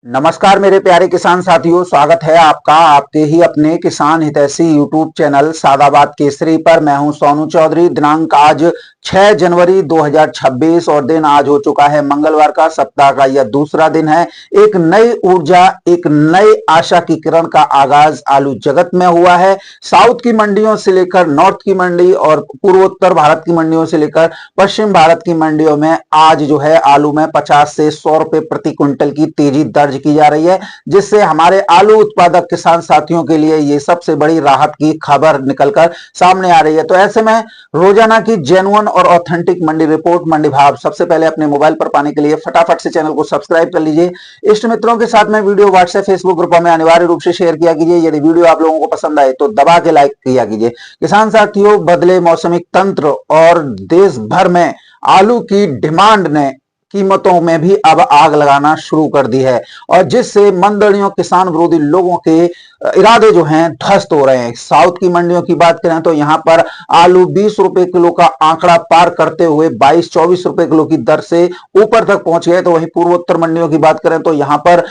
नमस्कार मेरे प्यारे किसान साथियों, स्वागत है आपका आपके ही अपने किसान हितैषी यूट्यूब चैनल सादाबाद केसरी पर। मैं हूं सोनू चौधरी। दिनांक आज 6 जनवरी 2026 और दिन आज हो चुका है मंगलवार का। सप्ताह का यह दूसरा दिन है। एक नई ऊर्जा, एक नई आशा की किरण का आगाज आलू जगत में हुआ है। साउथ की मंडियों से लेकर नॉर्थ की मंडी और पूर्वोत्तर भारत की मंडियों से लेकर पश्चिम भारत की मंडियों में आज जो है आलू में 50 से 100 रुपए प्रति क्विंटल की तेजी दर्ज की जा रही है, जिससे हमारे आलू उत्पादक किसान साथियों के लिए ये सबसे बड़ी राहत की खबर निकलकर सामने आ रही है। तो ऐसे में रोजाना की जेन्युइन और ऑथेंटिक मंडी रिपोर्ट, मंडी भाव सबसे पहले अपने मोबाइल पर पाने के लिए फटाफट से चैनल को सब्सक्राइब कर लीजिए। इष्ट मित्रों के साथ में वीडियो व्हाट्सएप फेसबुक ग्रुपों में अनिवार्य रूप से शेयर किया कीजिए। यदि वीडियो आप लोगों को पसंद आए तो दबा के लाइक किया कीजिए। किसान साथियों, बदले मौसमिक तंत्र और देश भर में आलू की डिमांड ने कीमतों में भी अब आग लगाना शुरू कर दी है, और जिससे मंडियों किसान विरोधी लोगों के इरादे जो हैं ध्वस्त हो रहे हैं। साउथ की मंडियों की बात करें तो यहां पर आलू 20 रुपए किलो का आंकड़ा पार करते हुए 22-24 रुपए किलो की दर से ऊपर तक पहुंच गए। तो वहीं पूर्वोत्तर मंडियों की बात करें तो यहां पर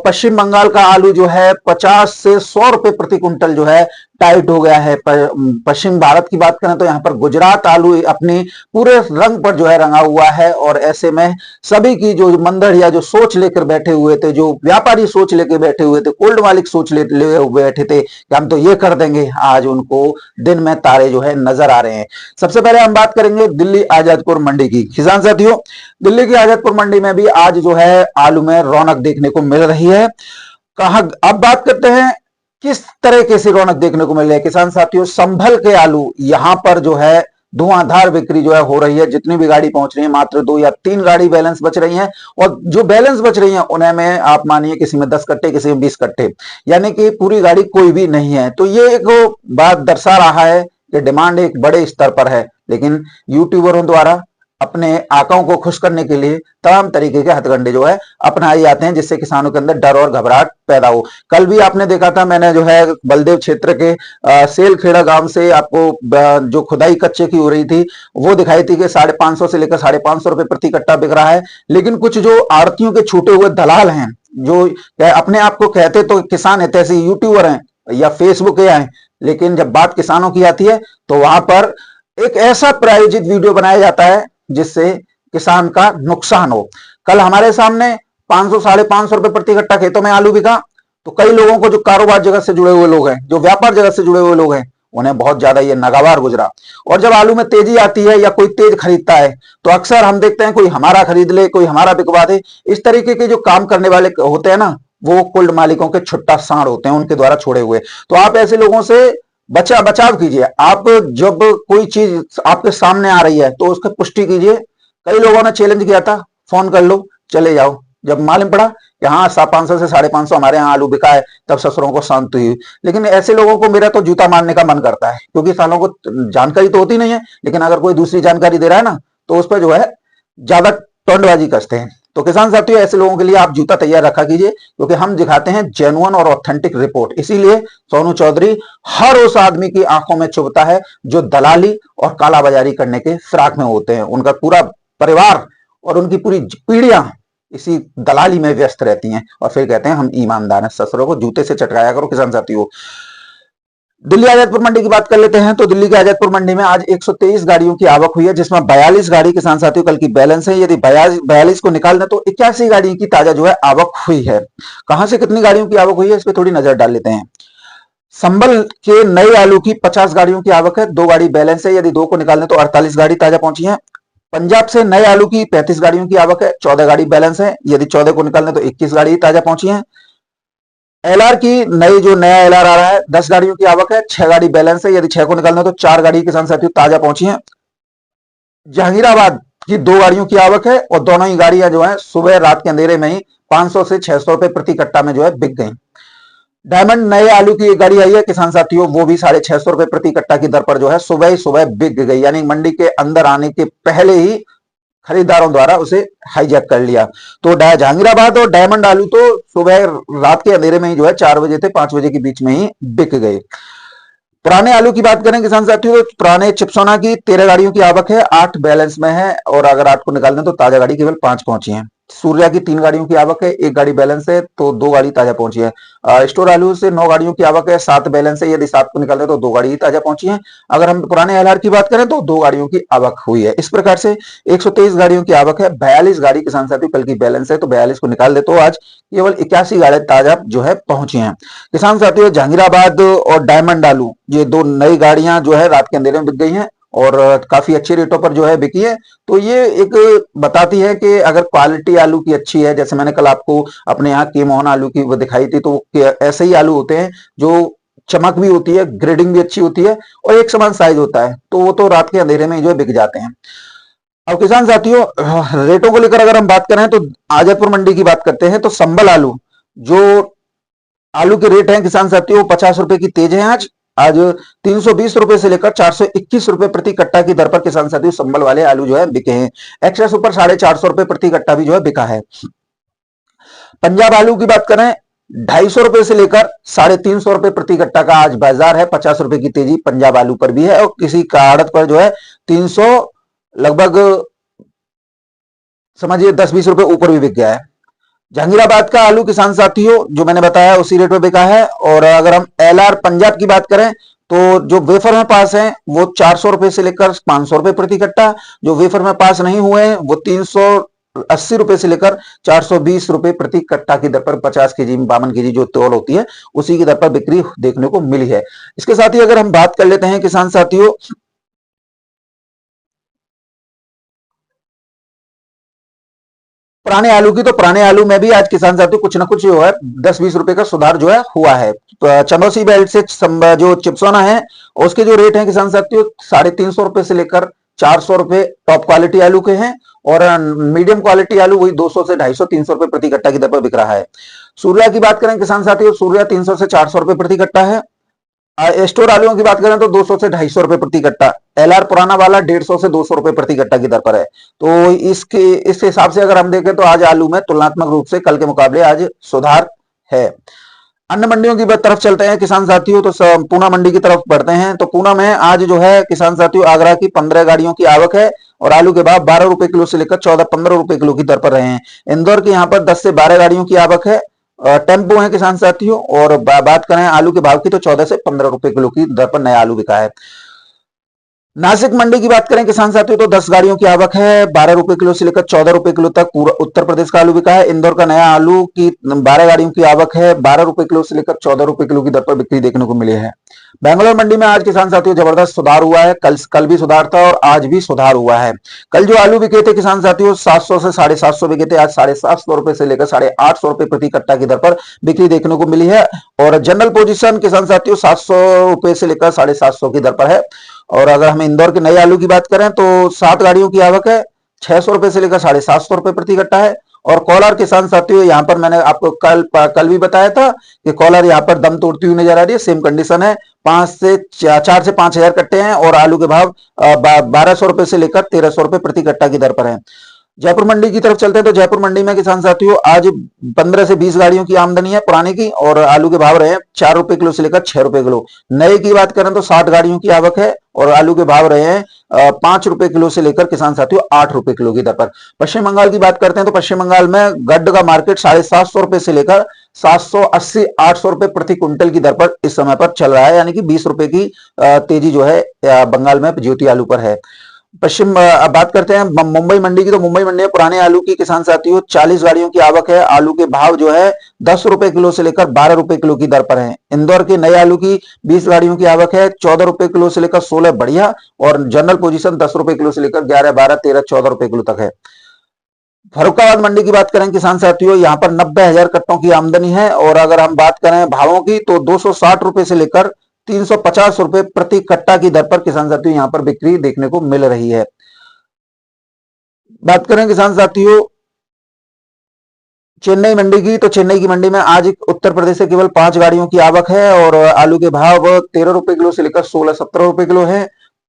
पश्चिम बंगाल का आलू जो है 50 से 100 रुपए प्रति क्विंटल जो है टाइट हो गया है। पश्चिम भारत की बात करें तो यहां पर गुजरात आलू अपने पूरे रंग पर जो है रंगा हुआ है। और ऐसे में सभी की जो मंदड़िया जो सोच लेकर बैठे हुए थे, जो व्यापारी सोच लेकर बैठे हुए थे, कोल्ड मालिक सोच ले बैठे थे कि हम तो ये कर देंगे, आज उनको दिन में तारे जो है नजर आ रहे हैं। सबसे पहले हम बात करेंगे दिल्ली आजादपुर मंडी की। किसान साथियों, दिल्ली की आजादपुर मंडी में भी आज जो है आलू में रौनक देखने को मिल रही है। कहा अब बात करते हैं किस तरह से रौनक देखने को मिल रही है। किसान साथियों, संभल के आलू यहां पर जो है धुआंधार बिक्री जो है हो रही है। जितनी भी गाड़ी पहुंच रही है मात्र 2 या 3 गाड़ी बैलेंस बच रही हैं, और जो बैलेंस बच रही हैं उन्हें में आप मानिए किसी में 10 कट्टे, किसी में 20 कट्टे, यानी कि पूरी गाड़ी कोई भी नहीं है। तो ये एक बात दर्शा रहा है कि डिमांड एक बड़े स्तर पर है, लेकिन यूट्यूबरों द्वारा अपने आकाओं को खुश करने के लिए तमाम तरीके के हथकंडे जो है अपनाए जाते हैं, जिससे किसानों के अंदर डर और घबराहट पैदा हो। कल भी आपने देखा था, मैंने जो है बलदेव क्षेत्र के सेलखेड़ा गांव से आपको जो खुदाई कच्चे की हो रही थी वो दिखाई थी कि 550 से लेकर 550 रुपए प्रति कट्टा बिक रहा है। लेकिन कुछ जो आड़तियों के छूटे हुए दलाल हैं, जो अपने आप को कहते तो किसान हितैषी यूट्यूबर हैं या फेसबुक के हैं, लेकिन जब बात किसानों की आती है तो वहां पर एक ऐसा प्रायोजित वीडियो बनाया जाता है जिससे किसान का नुकसान हो। कल हमारे सामने 500-550 रुपए प्रति कट्टा खेतों में आलू बिका। तो कई लोगों को, जो कारोबार जगत से जुड़े हुए लोग हैं, जो व्यापार जगत से जुड़े हुए लोग हैं, उन्हें बहुत ज्यादा ये नागवार गुजरा। और जब आलू में तेजी आती है या कोई तेज खरीदता है तो अक्सर हम देखते हैं कोई हमारा खरीद ले, कोई हमारा बिकवा दे। इस तरीके के जो काम करने वाले होते हैं ना, वो कुल्ड मालिकों के छुट्टा सांड होते हैं, उनके द्वारा छोड़े हुए। तो आप ऐसे लोगों से बचाव कीजिए। आप जब कोई चीज आपके सामने आ रही है तो उसकी पुष्टि कीजिए। कई लोगों ने चैलेंज किया था, फोन कर लो चले जाओ। जब मालूम पड़ा कि हाँ 500 से 550 हमारे यहाँ आलू बिका है, तब ससुरों को शांति हुई। लेकिन ऐसे लोगों को मेरा तो जूता मारने का मन करता है, क्योंकि सालों को जानकारी तो होती नहीं है, लेकिन अगर कोई दूसरी जानकारी दे रहा है ना तो उस पर जो है ज्यादा टोंडबाजी करते हैं। तो किसान साथियों, ऐसे लोगों के लिए आप जूता तैयार रखा कीजिए, क्योंकि हम दिखाते हैं जेन्युइन और ऑथेंटिक रिपोर्ट। इसीलिए सोनू चौधरी हर उस आदमी की आंखों में चुभता है जो दलाली और कालाबाजारी करने के फिराक में होते हैं। उनका पूरा परिवार और उनकी पूरी पीढ़ियां इसी दलाली में व्यस्त रहती हैं, और फिर कहते हैं हम ईमानदार हैं। ससुरों को जूते से चटकाया करो किसान साथियों। दिल्ली आजादपुर मंडी की बात कर लेते हैं। तो दिल्ली की आजादपुर मंडी में आज 123 गाड़ियों की आवक हुई है, जिसमें 42 गाड़ी किसान साथियों कल की बैलेंस है। यदि 42 को निकाल दें तो 81 गाड़ी की ताजा जो है आवक हुई है। कहां से कितनी गाड़ियों की आवक हुई है, इस पर थोड़ी नजर डाल लेते हैं। संभल के नए आलू की 50 गाड़ियों की आवक है, 2 गाड़ी बैलेंस है। यदि 2 को निकाल दें तो 48 गाड़ी ताजा पहुंची है। पंजाब से नए आलू की 35 गाड़ियों की आवक है, 14 गाड़ी बैलेंस है। यदि 14 को निकाल दें तो 21 गाड़ी ताजा पहुंची है। एलआर की नया एलआर आ रहा है, 10 गाड़ियों की आवक है, 6 गाड़ी बैलेंस है। यदि 6 को निकालना तो 4 गाड़ी किसान साथियों ताजा पहुंची है। जहांगीराबाद की 2 गाड़ियों की आवक है, और दोनों ही गाड़ियां जो है सुबह रात के अंधेरे में ही 500 से 600 रुपए प्रति कट्टा में जो है बिक गई। डायमंड नए आलू की एक गाड़ी आई है किसान साथियों, वो भी 650 रुपए प्रति कट्टा की दर पर जो है सुबह ही सुबह बिक गई, यानी मंडी के अंदर आने के पहले ही खरीदारों द्वारा उसे हाईजैक कर लिया। तो जहांगीराबाद और डायमंड आलू तो सुबह रात के अंधेरे में ही जो है 4 बजे से 5 बजे के बीच में ही बिक गए। पुराने आलू की बात करें किसान साथियों, तो पुराने चिपसोना की 13 गाड़ियों की आवक है, 8 बैलेंस में है, और अगर 8 को निकाल दें तो ताजा गाड़ी केवल 5 पहुंची है। सूर्या की 3 गाड़ियों की आवक है, 1 गाड़ी बैलेंस है, तो 2 गाड़ी ताजा पहुंची है। स्टोर आलू से 9 गाड़ियों की आवक है, 7 बैलेंस है, यदि 7 को निकाल दे तो 2 गाड़ी ही ताजा पहुंची है। अगर हम पुराने एलआर की बात करें तो 2 गाड़ियों की आवक हुई है। इस प्रकार से 123 गाड़ियों की आवक है, 42 गाड़ी किसान साथियों कल की बैलेंस है, तो 42 को निकाल दे तो आज केवल 81 गाड़ी ताजा जो है पहुंची हैं। किसान साथियों जहांगीराबाद और डायमंड आलू, ये 2 नई गाड़ियां जो है रात के अंधेरे में बिक गई हैं और काफी अच्छे रेटों पर जो है बिकी है। तो ये एक बताती है कि अगर क्वालिटी आलू की अच्छी है, जैसे मैंने कल आपको अपने यहाँ के मोहन आलू की वो दिखाई थी, तो ऐसे ही आलू होते हैं जो चमक भी होती है, ग्रेडिंग भी अच्छी होती है और एक समान साइज होता है, तो वो तो रात के अंधेरे में जो है बिक जाते हैं। अब किसान साथियों रेटों को लेकर अगर हम बात करें तो आजमपुर मंडी की बात करते हैं, तो संबल आलू जो आलू के रेट हैं किसान साथियों 50 रुपए की तेज है आज। आज 320 रुपए से लेकर 421 रुपए प्रति कट्टा की दर पर किसान साथियों संबल वाले आलू जो है बिके हैं। एक्स्ट्रा सुपर 450 रुपए प्रति कट्टा भी जो है बिका है। पंजाब आलू की बात करें 250 रुपए से लेकर 350 रुपए प्रति कट्टा का आज बाजार है। 50 रुपए की तेजी पंजाब आलू पर भी है और किसी का आड़त पर जो है 300 लगभग समझिए 10-20 रुपए ऊपर भी बिक गया है। जहांगीराबाद का आलू किसान साथियों जो मैंने बताया उसी रेट पे बिका है। और अगर हम एलआर पंजाब की बात करें तो जो वेफर में पास है वो 400 रुपए से लेकर 500 रुपए प्रति कट्टा, जो वेफर में पास नहीं हुए हैं वो 380 रुपए से लेकर 420 रुपए प्रति कट्टा की दर पर 50 केजी 52 केजी जो तौल होती है उसी की दर पर बिक्री देखने को मिली है। इसके साथ ही अगर हम बात कर लेते हैं किसान साथियों पुराने आलू की, तो पुराने आलू में भी आज किसान साथियों कुछ ना कुछ जो है 10-20 रुपए का सुधार जो है हुआ है। तो चंदौसी बेल्ट से जो चिप्सोना है उसके जो रेट है किसान साथियों 350 रुपए से लेकर 400 रुपए टॉप क्वालिटी आलू के हैं और मीडियम क्वालिटी आलू वही 200 से 250-300 रुपए प्रति कट्टा की दर पर बिक रहा है। सूर्या की बात करें किसान साथियों सूर्या 300 से 400 रुपए प्रति कट्टा है। स्टोर आलूओं की बात करें तो 200 से 250 रुपए प्रति कट्टा, एलआर पुराना वाला 150 से 200 रुपए प्रति कट्टा की दर पर है। तो इस हिसाब से अगर हम देखें तो आज आलू में तुलनात्मक रूप से कल के मुकाबले आज सुधार है। अन्य मंडियों की तरफ चलते हैं किसान साथियों, तो पूना मंडी की तरफ बढ़ते हैं। तो पूना में आज जो है किसान साथियों आगरा की 15 गाड़ियों की आवक है और आलू के भाव 12 रुपए किलो से लेकर 14-15 रुपए किलो की दर पर रहे हैं। इंदौर की यहाँ पर 10 से 12 गाड़ियों की आवक है, टेम्पो है किसान साथियों। और बात करें आलू के भाव की तो 14 से 15 रुपए किलो की दर पर नया आलू बिका है। नासिक मंडी की बात करें किसान साथियों तो 10 गाड़ियों की आवक है, 12 रुपए किलो से लेकर 14 रुपए किलो तक पूरा उत्तर प्रदेश का आलू बिका है। इंदौर का नया आलू की 12 गाड़ियों की आवक है, 12 रुपए किलो से लेकर 14 रुपए किलो की दर पर बिक्री देखने को मिली है। बैंगलोर मंडी में आज किसान साथियों जबरदस्त सुधार हुआ है, कल भी सुधार था और आज भी सुधार हुआ है। कल जो आलू बिके थे किसान साथियों 700 से 750 बिके थे, आज 750 रुपए से लेकर 850 रुपए प्रति कट्टा की दर पर बिक्री देखने को मिली है। और जनरल पोजीशन किसान साथियों 700 रुपए से लेकर 750 की दर पर है। और अगर हम इंदौर के नए आलू की बात करें तो 7 गाड़ियों की आवक है, 600 रुपए से लेकर 750 रुपए प्रति कट्टा है। और कोलार किसान साथियों यहाँ पर मैंने आपको कल भी बताया था कि कोलार यहाँ पर दम तोड़ती हुई नजर आ रही है, सेम कंडीशन है। 4 से 5 हजार कट्टे हैं और आलू के भाव 1200 रुपए से लेकर 1300 रुपए प्रति कट्टा की दर पर है। जयपुर मंडी की तरफ चलते हैं तो जयपुर मंडी में किसान साथियों आज 15 से 20 गाड़ियों की आमदनी है पुराने की और आलू के भाव रहे हैं 4 रुपए किलो से लेकर 6 रुपए किलो। नए की बात करें तो 60 गाड़ियों की आवक है और आलू के भाव रहे हैं 5 रुपए किलो से लेकर किसान साथियों 8 रुपए किलो की दर पर। पश्चिम बंगाल की बात करते हैं तो पश्चिम बंगाल में गड्ड का मार्केट 750 रुपए से लेकर 780-800 रुपए प्रति क्विंटल की दर पर इस समय पर चल रहा है, यानी कि 20 रुपए की तेजी जो है बंगाल में ज्योति आलू पर है। अब बात करते हैं मुंबई मंडी की, तो मुंबई मंडी में पुराने आलू की किसान साथियों 40 गाड़ियों की आवक है, आलू के भाव जो है 10 रुपए किलो से लेकर 12 रुपए किलो की दर पर है। इंदौर के नए आलू की 20 गाड़ियों की आवक है, 14 रुपए किलो से लेकर 16 बढ़िया और जनरल पोजीशन 10 रुपए किलो से लेकर 11, 12, 13, 14 रुपए किलो तक है। फर्रुखाबाद मंडी की बात करें किसान साथियों यहाँ पर 90,000 कट्टों की आमदनी है और अगर हम बात करें भावों की तो 260 रुपए से लेकर 350 रुपए प्रति कट्टा की दर पर किसान साथियों यहाँ पर बिक्री देखने को मिल रही है। बात करें किसान साथियों चेन्नई मंडी की, तो चेन्नई की मंडी में आज उत्तर प्रदेश से केवल 5 गाड़ियों की आवक है और आलू के भाव 13 रुपए किलो से लेकर 16-17 रुपए किलो है।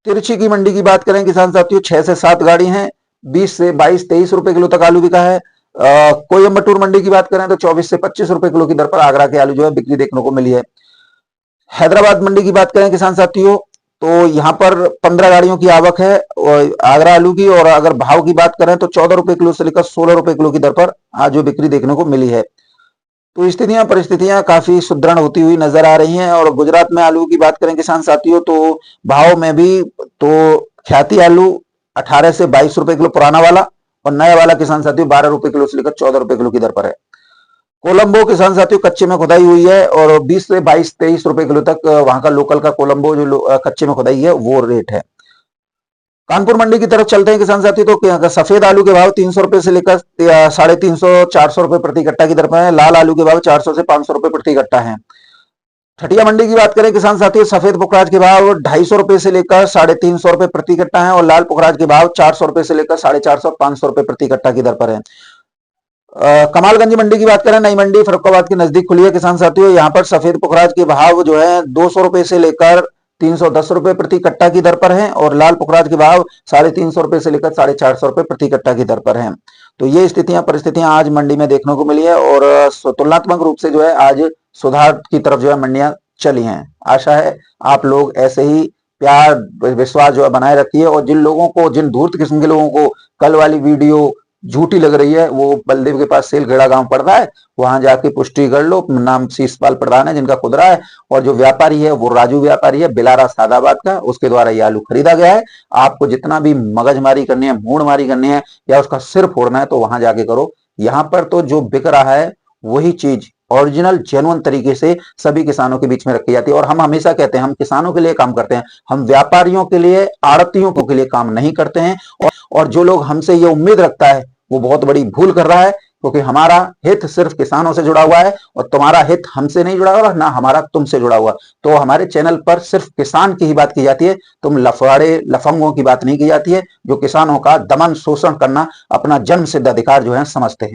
तिरछी की मंडी की बात करें किसान साथियों 6 से 7 गाड़ी हैं, 20 से 22-23 रुपए किलो तक आलू बिका है। कोयम्बटूर मंडी की बात करें तो 24 से 25 रुपए किलो की दर पर आगरा के आलू जो है बिक्री देखने को मिली है। हैदराबाद मंडी की बात करें किसान साथियों तो यहाँ पर 15 गाड़ियों की आवक है आगरा आलू की और अगर भाव की बात करें तो 14 रुपए किलो से लेकर 16 रुपए किलो की दर पर आज जो बिक्री देखने को मिली है। तो स्थितियां परिस्थितियां काफी सुदृढ़ होती हुई नजर आ रही हैं। और गुजरात में आलू की बात करें किसान साथियों तो भाव में भी तो ख्याति आलू 18 से 22 रुपए किलो पुराना वाला, और नया वाला किसान साथियों 12 रुपए किलो से लेकर 14 रुपए किलो की दर पर है। कोलंबो किसान साथियों कच्चे में खुदाई हुई है और 20 से 22-23 रुपए किलो तक वहां का लोकल का कोलंबो जो कच्चे में खुदाई है वो रेट है। कानपुर मंडी की तरफ चलते हैं किसान साथियों तो सफेद आलू के भाव 300 रुपए से लेकर 350-400 रुपए प्रति कट्टा की दर पर है। लाल आलू के भाव 400 से 500 रुपए प्रति कट्टा है। ठटिया मंडी की बात करें किसान साथियों सफेद पुखराज के भाव 250 रुपए से लेकर 350 रुपए प्रति कट्टा है और लाल पुखराज के भाव 400 रुपए से लेकर 450-500 रुपए प्रति कट्टा की दर पर है। कमालगंज मंडी की बात करें, नई मंडी फरुखाबाद के नजदीक खुली है किसान साथियों। यहाँ पर सफेद पुखराज के भाव जो है 200 रुपए से लेकर 310 रुपए प्रति कट्टा की दर पर है और लाल पुखराज के भाव 350 रुपए से लेकर 450 रुपए प्रति कट्टा की दर पर है। तो ये स्थितियां परिस्थितियां आज मंडी में देखने को मिली है और तुलनात्मक रूप से जो है आज सुधार की तरफ जो है मंडियां चली हैं। आशा है आप लोग ऐसे ही प्यार विश्वास जो है बनाए रखिए और जिन लोगों को, जिन धूर्त किस्म के लोगों को कल वाली वीडियो झूठी लग रही है वो बलदेव के पास सेलखेड़ा गांव पड़ रहा है, वहां जाके पुष्टि कर लो। नाम शीशपाल प्रधान है जिनका खुदरा है और जो व्यापारी है वो राजू व्यापारी है बिलारा सादाबाद का, उसके द्वारा ये आलू खरीदा गया है। आपको जितना भी मगजमारी करनी है, मूड़मारी करनी है या उसका सिर फोड़ना है तो वहां जाके करो। यहाँ पर तो जो बिक रहा है वही चीज ओरिजिनल जेन्युइन तरीके से सभी किसानों के बीच में रखी जाती है। और हम हमेशा कहते हैं हम किसानों के लिए काम करते हैं, हम व्यापारियों के लिए, आड़तियों के लिए काम नहीं करते हैं। और जो लोग हमसे ये उम्मीद रखता है वो बहुत बड़ी भूल कर रहा है, क्योंकि हमारा हित सिर्फ किसानों से जुड़ा हुआ है और तुम्हारा हित हमसे नहीं जुड़ा हुआ, ना हमारा तुमसे जुड़ा हुआ। तो हमारे चैनल पर सिर्फ किसान की ही बात की जाती है, तुम लफाड़े लफंगों की बात नहीं की जाती है जो किसानों का दमन शोषण करना अपना जन्म सिद्ध अधिकार जो है समझते हैं।